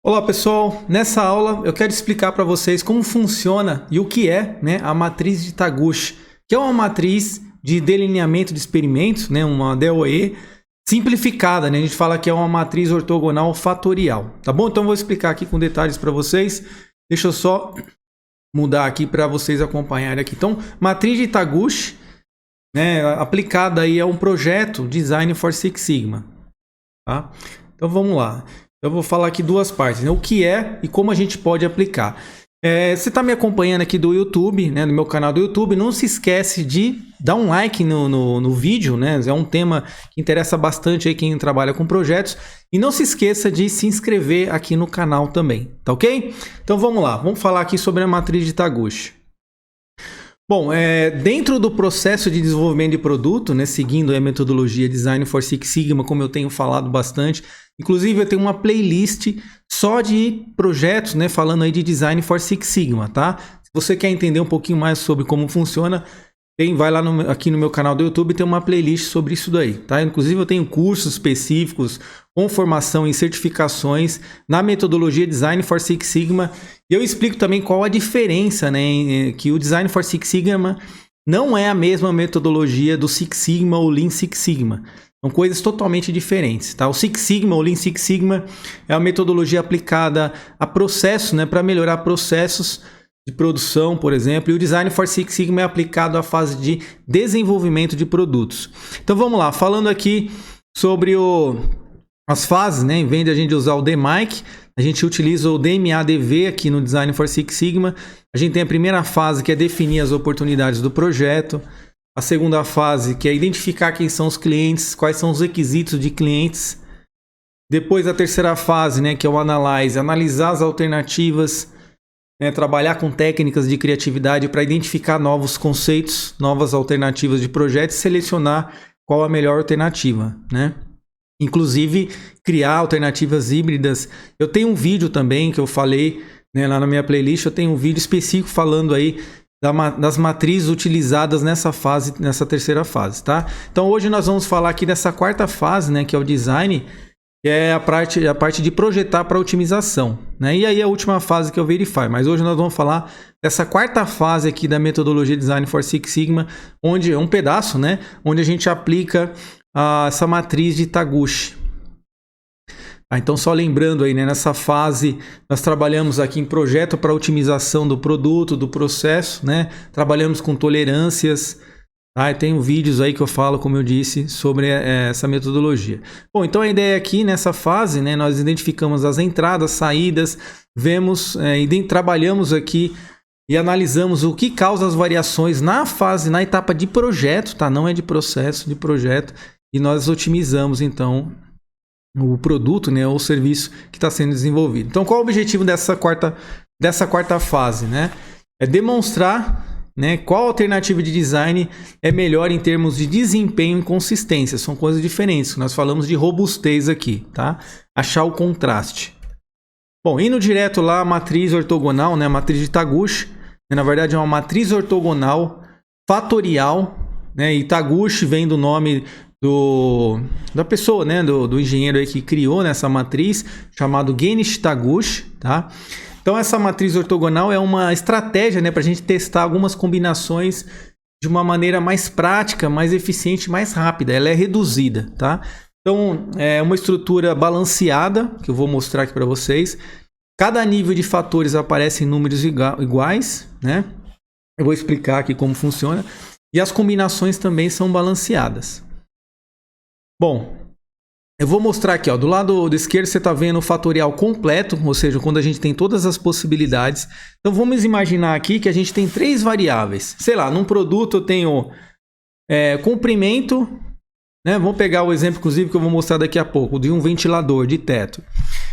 Olá pessoal, nessa aula eu quero explicar para vocês como funciona e o que é, a matriz de Taguchi, que é uma matriz de delineamento de experimentos, uma DOE simplificada, A gente fala que é uma matriz ortogonal fatorial, tá bom? Então eu vou explicar aqui com detalhes para vocês. Deixa eu só mudar aqui para vocês acompanharem aqui. Então, matriz de Taguchi, aplicada aí a um projeto Design for Six Sigma, tá? Então vamos lá. Eu vou falar aqui duas partes, o que é e como a gente pode aplicar. Você está me acompanhando aqui do YouTube, no meu canal do YouTube, não se esquece de dar um like no vídeo, É um tema que interessa bastante aí quem trabalha com projetos. E não se esqueça de se inscrever aqui no canal também, tá ok? Então vamos lá, vamos falar aqui sobre a matriz de Taguchi. Bom, dentro do processo de desenvolvimento de produto, seguindo a metodologia Design for Six Sigma, como eu tenho falado bastante, inclusive eu tenho uma playlist só de projetos, falando aí de Design for Six Sigma, tá? Se você quer entender um pouquinho mais sobre como funciona, vai lá aqui no meu canal do YouTube, tem uma playlist sobre isso daí, tá? Inclusive eu tenho cursos específicos com formação em certificações na metodologia Design for Six Sigma. E eu explico também qual a diferença, que o Design for Six Sigma não é a mesma metodologia do Six Sigma ou Lean Six Sigma. São coisas totalmente diferentes, tá? O Six Sigma ou Lean Six Sigma é uma metodologia aplicada a processos, para melhorar processos de produção, por exemplo, e o Design for Six Sigma é aplicado à fase de desenvolvimento de produtos. Então vamos lá, falando aqui sobre as fases, em vez de a gente usar o DMAIC, a gente utiliza o DMADV aqui no Design for Six Sigma. A gente tem a primeira fase, que é definir as oportunidades do projeto. A segunda fase, que é identificar quem são os clientes, quais são os requisitos de clientes. Depois a terceira fase, que é o Analyze, analisar as alternativas, trabalhar com técnicas de criatividade para identificar novos conceitos, novas alternativas de projetos e selecionar qual a melhor alternativa, Inclusive, criar alternativas híbridas. Eu tenho um vídeo também que eu falei, lá na minha playlist, eu tenho um vídeo específico falando aí das matrizes utilizadas nessa fase, nessa terceira fase, tá? Então hoje nós vamos falar aqui dessa quarta fase, que é o design, que é a parte de projetar para otimização, E aí a última fase que é o verify. Mas hoje nós vamos falar dessa quarta fase aqui da metodologia Design for Six Sigma, onde é um pedaço, onde a gente aplica essa matriz de Taguchi. Então só lembrando aí, nessa fase nós trabalhamos aqui em projeto para otimização do produto, do processo, Trabalhamos com tolerâncias, tá? E tem vídeos aí que eu falo, como eu disse, sobre essa metodologia. Bom, então a ideia aqui nessa fase, nós identificamos as entradas, saídas, vemos e trabalhamos aqui e analisamos o que causa as variações na etapa de projeto, tá? Não é de processo, de projeto. E nós otimizamos, então, o produto, ou o serviço que está sendo desenvolvido. Então, qual é o objetivo dessa quarta fase? É demonstrar qual alternativa de design é melhor em termos de desempenho e consistência. São coisas diferentes. Nós falamos de robustez aqui, tá? Achar o contraste. Bom, indo direto lá, a matriz ortogonal, a matriz de Taguchi, na verdade é uma matriz ortogonal fatorial, e Taguchi vem do nome da pessoa, do engenheiro aí que criou essa matriz, chamado Genishi Taguchi, tá? Então essa matriz ortogonal é uma estratégia, para a gente testar algumas combinações de uma maneira mais prática, mais eficiente, mais rápida. Ela é reduzida, tá? Então é uma estrutura balanceada, que eu vou mostrar aqui para vocês. Cada nível de fatores aparece em números iguais, Eu vou explicar aqui como funciona. E as combinações também são balanceadas. Bom, eu vou mostrar aqui, do lado esquerdo você está vendo o fatorial completo, ou seja, quando a gente tem todas as possibilidades. Então vamos imaginar aqui que a gente tem três variáveis. Sei lá, num produto eu tenho comprimento, Vamos pegar o exemplo, inclusive, que eu vou mostrar daqui a pouco, de um ventilador de teto.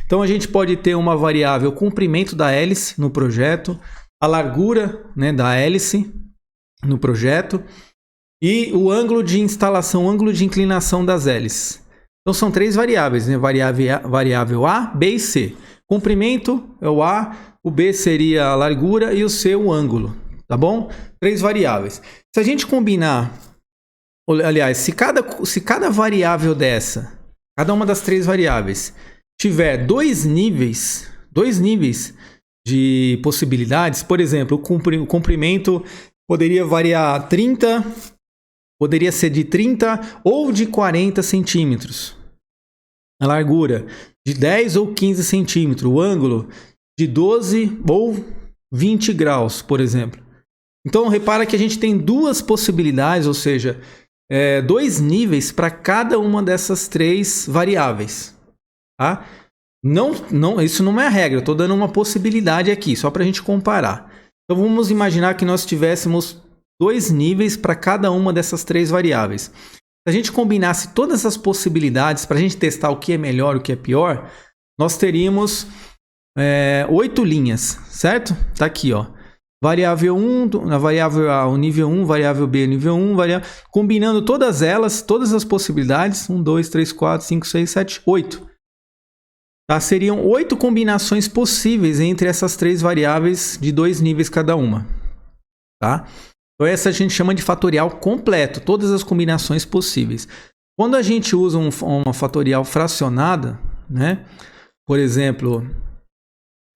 Então a gente pode ter uma variável comprimento da hélice no projeto, a largura da hélice no projeto, e o ângulo de instalação, o ângulo de inclinação das hélices. Então são três variáveis, variável A, B e C. Comprimento é o A, o B seria a largura e o C o ângulo, tá bom? Três variáveis. Se a gente combinar, aliás, se cada variável dessa, cada uma das três variáveis, tiver dois níveis, dois níveis de possibilidades. Por exemplo, o comprimento poderia variar 30, poderia ser de 30 ou de 40 centímetros. A largura de 10 ou 15 centímetros. O ângulo de 12 ou 20 graus, por exemplo. Então, repara que a gente tem duas possibilidades, ou seja, dois níveis para cada uma dessas três variáveis. Tá? Não, isso não é a regra, eu estou dando uma possibilidade aqui, só para a gente comparar. Então, vamos imaginar que nós tivéssemos dois níveis para cada uma dessas três variáveis. Se a gente combinasse todas as possibilidades para a gente testar o que é melhor e o que é pior, nós teríamos 8 linhas, certo? Está aqui, ó. Variável 1, na variável A, o nível 1, variável B, nível 1, combinando todas elas, todas as possibilidades, 1, 2, 3, 4, 5, 6, 7, 8. Tá? Seriam 8 combinações possíveis entre essas três variáveis de dois níveis cada uma. Tá? Então essa a gente chama de fatorial completo, todas as combinações possíveis. Quando a gente usa uma fatorial fracionada, né? Por exemplo,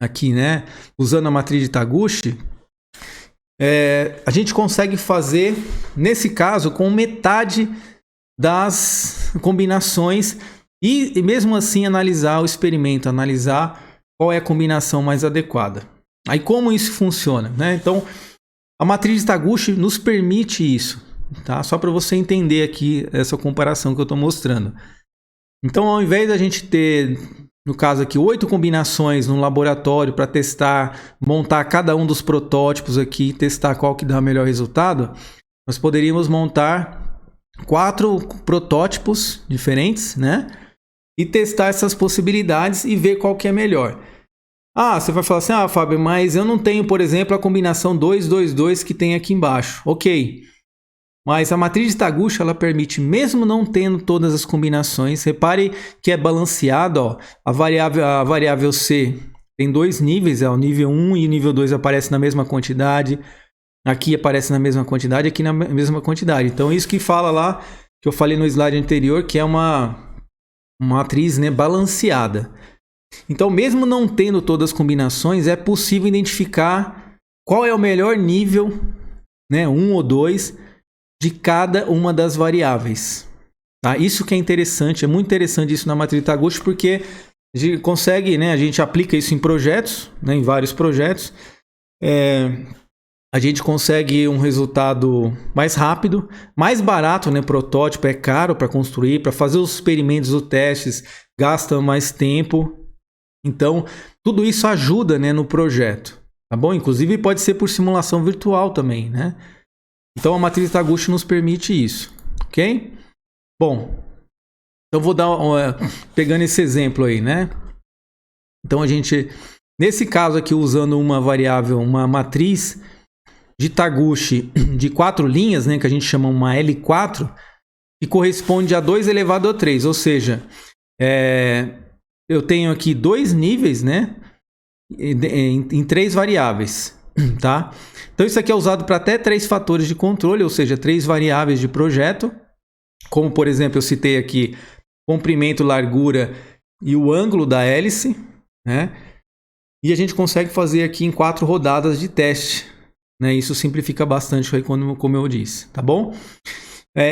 aqui, né? Usando a matriz de Taguchi, a gente consegue fazer, nesse caso, com metade das combinações e mesmo assim analisar o experimento, analisar qual é a combinação mais adequada. Aí como isso funciona, né? Então, a matriz de Taguchi nos permite isso, tá? Só para você entender aqui essa comparação que eu estou mostrando. Então, ao invés da gente ter, no caso aqui, 8 combinações no laboratório para testar, montar cada um dos protótipos aqui e testar qual que dá o melhor resultado, nós poderíamos montar 4 protótipos diferentes, né? E testar essas possibilidades e ver qual que é melhor. Você vai falar assim, Fábio, mas eu não tenho, por exemplo, a combinação 2, 2, 2 que tem aqui embaixo. Ok. Mas a matriz de Taguchi, ela permite, mesmo não tendo todas as combinações, repare que é balanceado, ó, a variável C tem dois níveis, o nível 1 e o nível 2 aparecem na mesma quantidade, aqui aparece na mesma quantidade, aqui na mesma quantidade. Então isso que fala lá, que eu falei no slide anterior, que é uma matriz, né, balanceada. Então mesmo não tendo todas as combinações, é possível identificar qual é o melhor nível, né, 1 ou 2, de cada uma das variáveis. Tá? Isso que é interessante, é muito interessante isso na matriz de Taguchi, porque a gente consegue, né, a gente aplica isso em projetos, né, em vários projetos, a gente consegue um resultado mais rápido, mais barato, né, protótipo é caro para construir, para fazer os experimentos, os testes, gasta mais tempo. Então, tudo isso ajuda, né, no projeto, tá bom? Inclusive pode ser por simulação virtual também, né? Então a matriz de Taguchi nos permite isso, ok? Bom, então vou dar pegando esse exemplo aí, né? Então a gente, nesse caso aqui, usando uma variável, uma matriz de Taguchi de 4 linhas, né, que a gente chama uma L4, que corresponde a 2 elevado a 3, ou seja, eu tenho aqui 2 níveis, né, em 3 variáveis. Tá? Então isso aqui é usado para até 3 fatores de controle, ou seja, 3 variáveis de projeto, como por exemplo eu citei aqui comprimento, largura e o ângulo da hélice, né? E a gente consegue fazer aqui em 4 rodadas de teste, né? Isso simplifica bastante aí, como eu disse, tá bom?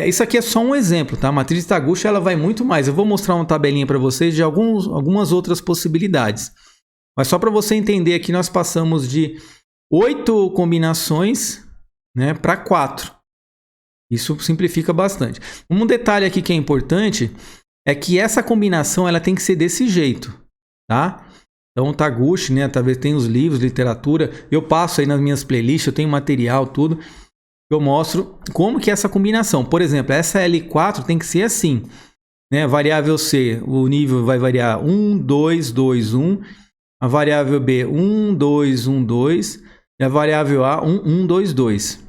Isso aqui é só um exemplo, tá? A matriz de Taguchi ela vai muito mais. Eu vou mostrar uma tabelinha para vocês de algumas outras possibilidades, mas só para você entender aqui, nós passamos de 8 combinações, né, para 4. Isso simplifica bastante. Um detalhe aqui que é importante é que essa combinação ela tem que ser desse jeito, tá? Então o Taguchi, né, talvez tenha os livros, literatura, eu passo aí nas minhas playlists, eu tenho material, tudo. Eu mostro como que é essa combinação. Por exemplo, essa L4 tem que ser assim, né? Variável C, o nível vai variar 1, 2, 2, 1. A variável B, 1, 2, 1, 2. E a variável A, 1, 1, 2, 2.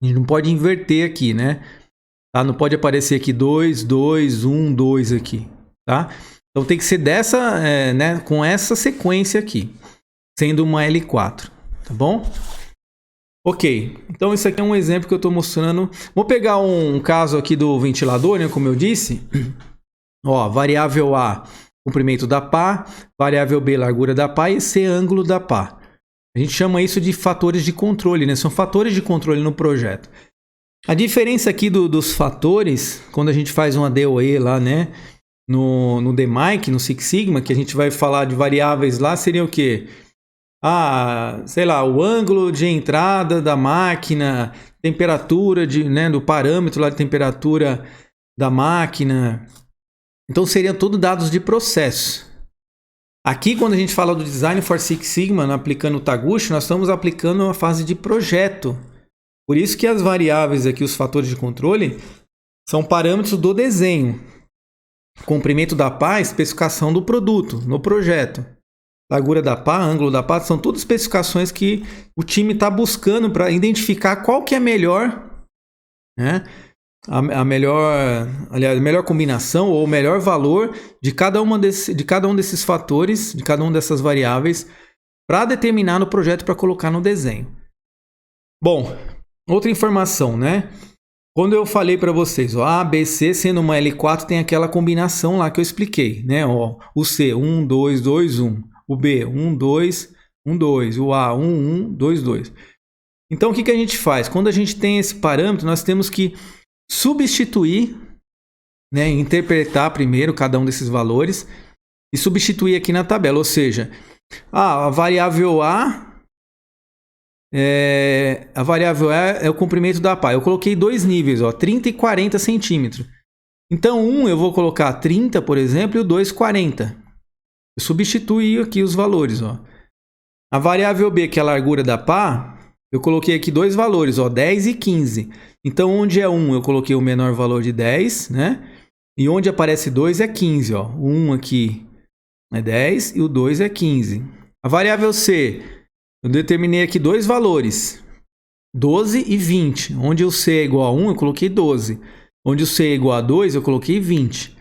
A gente não pode inverter aqui, né? Tá? Não pode aparecer aqui 2, 2, 1, 2 aqui, tá? Então tem que ser dessa, né, com essa sequência aqui, sendo uma L4, tá bom? Ok, então isso aqui é um exemplo que eu estou mostrando. Vou pegar um caso aqui do ventilador, né, como eu disse. Ó, variável A comprimento da pá, variável B, largura da pá e C, ângulo da pá. A gente chama isso de fatores de controle, né? São fatores de controle no projeto. A diferença aqui dos fatores, quando a gente faz uma DOE lá, né? No DMAIC, no Six Sigma, que a gente vai falar de variáveis lá, seria o quê? Sei lá, o ângulo de entrada da máquina, temperatura do parâmetro lá de temperatura da máquina. Então, seriam tudo dados de processo. Aqui, quando a gente fala do Design for Six Sigma, aplicando o Taguchi, nós estamos aplicando uma fase de projeto. Por isso que as variáveis aqui, os fatores de controle, são parâmetros do desenho. Comprimento da pá, especificação do produto no projeto. Largura da pá, ângulo da pá, são todas especificações que o time está buscando para identificar qual que é melhor, né? A melhor combinação ou o melhor valor de cada um desses fatores, de cada uma dessas variáveis, para determinar no projeto para colocar no desenho. Bom, outra informação, né? Quando eu falei para vocês, A, B, C, sendo uma L4, tem aquela combinação lá que eu expliquei, né? O C, 1, 2, 2, 1. O B, 1, 2, 1, 2. O A, 1, 1, 2, 2. Então, o que a gente faz? Quando a gente tem esse parâmetro, nós temos que substituir, né? Interpretar primeiro cada um desses valores e substituir aqui na tabela. Ou seja, a variável A é o comprimento da pá. Eu coloquei dois níveis, 30 e 40 centímetros. Então, eu vou colocar 30, por exemplo, e o 2, 40. Eu substituí aqui os valores. A variável B, que é a largura da pá, eu coloquei aqui dois valores, 10 e 15. Então, onde é 1, eu coloquei o menor valor de 10, né? E onde aparece 2 é 15. O 1 aqui é 10 e o 2 é 15. A variável C, eu determinei aqui dois valores, 12 e 20. Onde o C é igual a 1, eu coloquei 12. Onde o C é igual a 2, eu coloquei 20.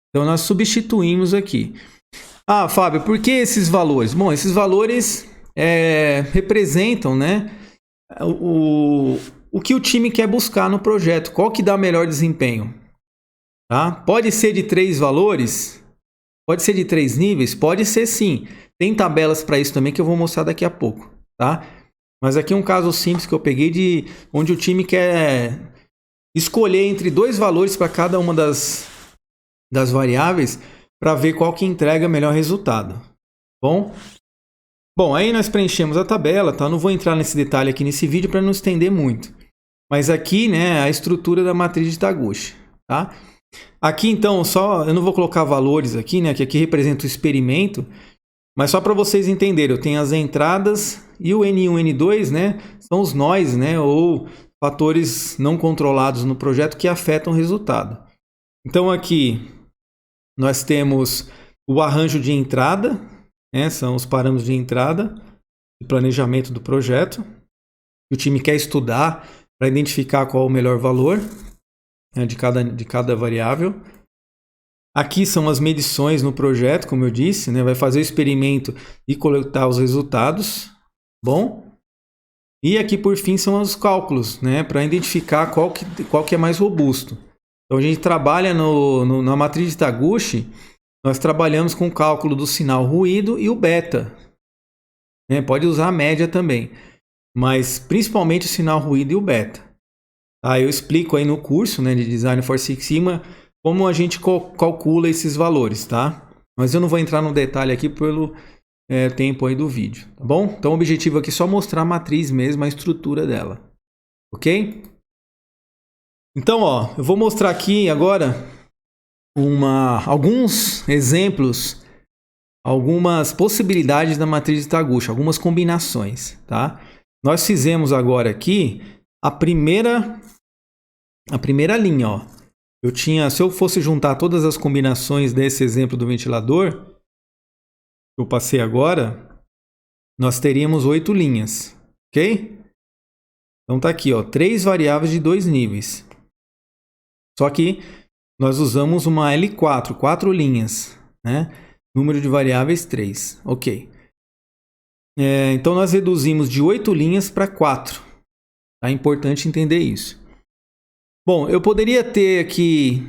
Então, nós substituímos aqui. Fábio, por que esses valores? Bom, esses valores representam, né, o que o time quer buscar no projeto. Qual que dá melhor desempenho? Tá? Pode ser de 3 valores? Pode ser de 3 níveis? Pode ser sim. Tem tabelas para isso também que eu vou mostrar daqui a pouco. Tá? Mas aqui é um caso simples que eu peguei de onde o time quer escolher entre 2 valores para cada uma das variáveis para ver qual que entrega melhor resultado. Bom, aí nós preenchemos a tabela, tá? Não vou entrar nesse detalhe aqui nesse vídeo para não estender muito. Mas aqui, né, a estrutura da matriz de Taguchi, tá? Aqui então, eu não vou colocar valores aqui, né, que aqui representa o experimento, mas só para vocês entenderem, eu tenho as entradas e o N1, N2, né, são os nós, né, ou fatores não controlados no projeto que afetam o resultado. Então aqui nós temos o arranjo de entrada, né, são os parâmetros de entrada e planejamento do projeto. O time quer estudar para identificar qual é o melhor valor, né, de cada variável. Aqui são as medições no projeto, como eu disse, né, vai fazer o experimento e coletar os resultados. E aqui por fim são os cálculos, né, para identificar qual que é mais robusto. Então a gente trabalha na matriz de Taguchi, nós trabalhamos com o cálculo do sinal ruído e o beta. Né? Pode usar a média também, mas principalmente o sinal ruído e o beta. Eu explico aí no curso, né, de Design for Six Sigma como a gente calcula esses valores, tá? Mas eu não vou entrar no detalhe aqui pelo tempo aí do vídeo, tá bom? Então o objetivo aqui é só mostrar a matriz mesmo, a estrutura dela, ok? Então, eu vou mostrar aqui agora alguns exemplos, algumas possibilidades da matriz de Taguchi, algumas combinações, tá? Nós fizemos agora aqui a primeira linha, se eu fosse juntar todas as combinações desse exemplo do ventilador que eu passei agora, nós teríamos 8 linhas, ok? Então tá aqui, 3 variáveis de 2 níveis. Só que nós usamos uma L4, 4 linhas, né? Número de variáveis 3, ok. Então nós reduzimos de 8 linhas para 4. É importante entender isso. Bom, eu poderia ter aqui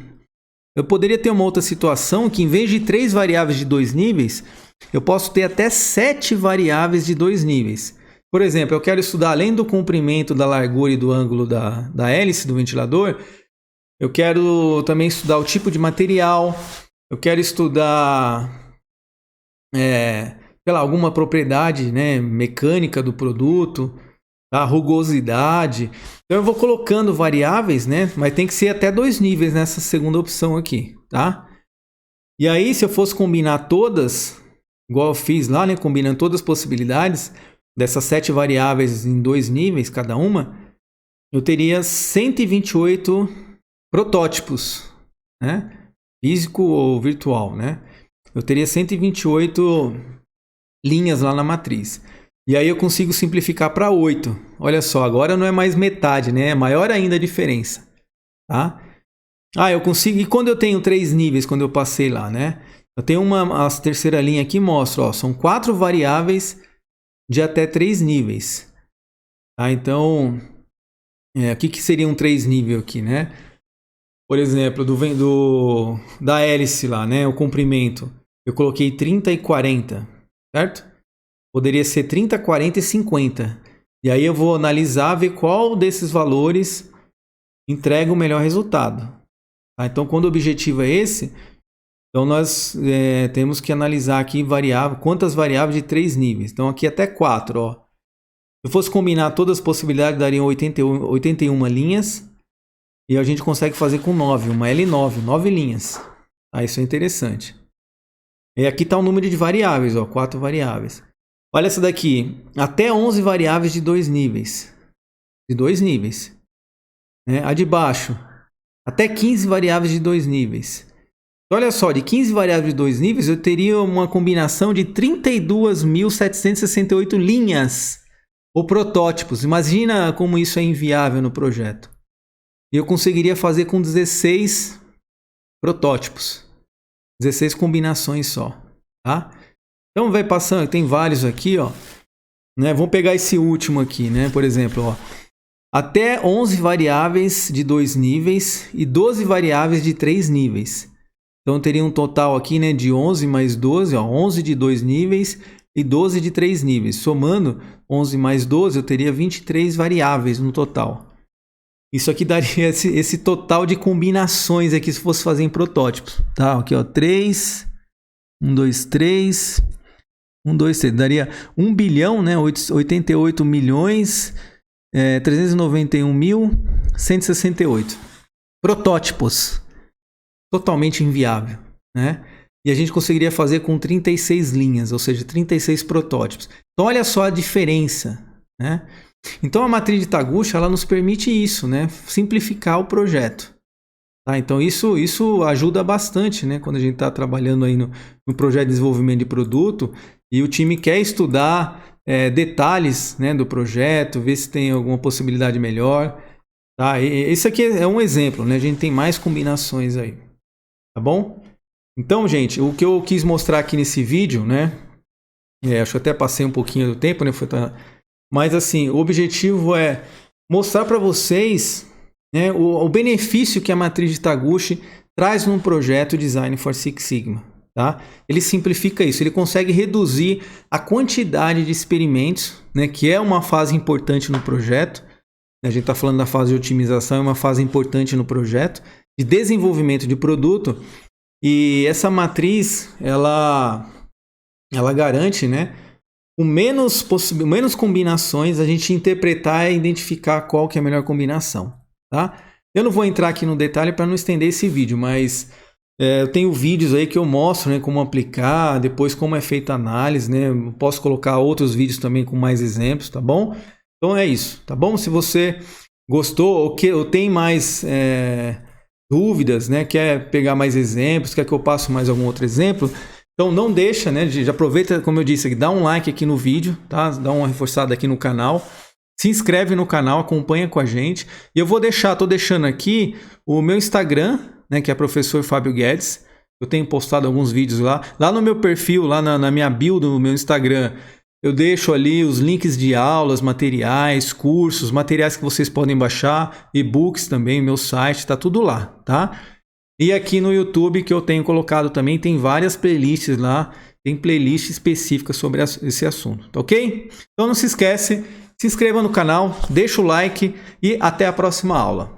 eu poderia ter uma outra situação que, em vez de 3 variáveis de 2 níveis, eu posso ter até 7 variáveis de 2 níveis. Por exemplo, eu quero estudar, além do comprimento, da largura e do ângulo da hélice do ventilador, eu quero também estudar o tipo de material, eu quero estudar sei lá, alguma propriedade, né, mecânica do produto, a rugosidade. Então eu vou colocando variáveis, né, mas tem que ser até 2 níveis nessa segunda opção aqui, tá? E aí, se eu fosse combinar todas, igual eu fiz lá, né, combinando todas as possibilidades dessas 7 variáveis em 2 níveis cada uma, eu teria 128 protótipos, né? Físico ou virtual, né? Eu teria 128 linhas lá na matriz. E aí eu consigo simplificar para 8. Olha só, agora não é mais metade, né? É maior ainda a diferença, tá? Eu consigo... E quando eu tenho 3 níveis, quando eu passei lá, né? Eu tenho a terceira linha aqui, mostra, ó, são 4 variáveis de até 3 níveis. Tá? Então, o que seriam 3 níveis aqui, né? Por exemplo, da hélice lá, né? O comprimento. Eu coloquei 30 e 40, certo? Poderia ser 30, 40 e 50. E aí eu vou analisar, ver qual desses valores entrega o melhor resultado. Tá? Então, quando o objetivo é esse, então nós temos que analisar aqui quantas variáveis de 3 níveis. Então, aqui até 4. Ó. Se eu fosse combinar todas as possibilidades, dariam 81 linhas. E a gente consegue fazer com 9, uma L9, 9 linhas. Isso é interessante. E aqui está o número de variáveis, ó, 4 variáveis. Olha essa daqui, até 11 variáveis de 2 níveis. De 2 níveis. Né? A de baixo, até 15 variáveis de 2 níveis. Olha só, de 15 variáveis de 2 níveis, eu teria uma combinação de 32.768 linhas ou protótipos. Imagina como isso é inviável no projeto. E eu conseguiria fazer com 16 protótipos. 16 combinações só. Tá? Então vai passando, tem vários aqui, ó. Né? Vamos pegar esse último aqui, né? Por exemplo, ó. Até 11 variáveis de 2 níveis e 12 variáveis de 3 níveis. Então teria um total aqui, né, de 11 mais 12, ó, 11 de 2 níveis e 12 de 3 níveis. Somando 11 mais 12, eu teria 23 variáveis no total. Isso aqui daria esse total de combinações aqui se fosse fazer em protótipos. Tá, aqui ó, 3, 1, 2, 3, 1, 2, 3. Daria 1 bilhão, né, 88 milhões, 391.168. Protótipos. Totalmente inviável, né? E a gente conseguiria fazer com 36 linhas, ou seja, 36 protótipos. Então olha só a diferença, né? Então a matriz de Taguchi, ela nos permite isso, né? Simplificar o projeto. Tá? Então isso ajuda bastante, né? Quando a gente está trabalhando aí no projeto de desenvolvimento de produto e o time quer estudar detalhes, né, do projeto, ver se tem alguma possibilidade melhor. Tá? Esse aqui é um exemplo, né? A gente tem mais combinações aí. Tá bom? Então, gente, o que eu quis mostrar aqui nesse vídeo, né? Acho que até passei um pouquinho do tempo, né? Mas assim, o objetivo é mostrar para vocês, né, o benefício que a matriz de Taguchi traz num projeto Design for Six Sigma. Tá? Ele simplifica isso, ele consegue reduzir a quantidade de experimentos, né, que é uma fase importante no projeto. A gente está falando da fase de otimização, é uma fase importante no projeto de desenvolvimento de produto, e essa matriz ela garante, né, com menos combinações a gente interpretar e identificar qual que é a melhor combinação, tá? Eu não vou entrar aqui no detalhe para não estender esse vídeo, mas eu tenho vídeos aí que eu mostro, né, como aplicar, depois como é feita a análise, né? Eu posso colocar outros vídeos também com mais exemplos, tá bom? Então é isso, tá bom? Se você gostou ou tem mais dúvidas, né, quer pegar mais exemplos, quer que eu passe mais algum outro exemplo, então não deixa, né, já aproveita, como eu disse, dá um like aqui no vídeo, tá? Dá uma reforçada aqui no canal, se inscreve no canal, acompanha com a gente, e eu tô deixando aqui o meu Instagram, né, que é Professor Fábio Guedes. Eu tenho postado alguns vídeos lá no meu perfil, lá na minha bio do meu Instagram. Eu deixo ali os links de aulas, materiais, cursos, materiais que vocês podem baixar, e-books também, meu site, tá tudo lá, tá? E aqui no YouTube que eu tenho colocado também, tem várias playlists lá, tem playlist específica sobre esse assunto, tá ok? Então não se esquece, se inscreva no canal, deixa o like e até a próxima aula.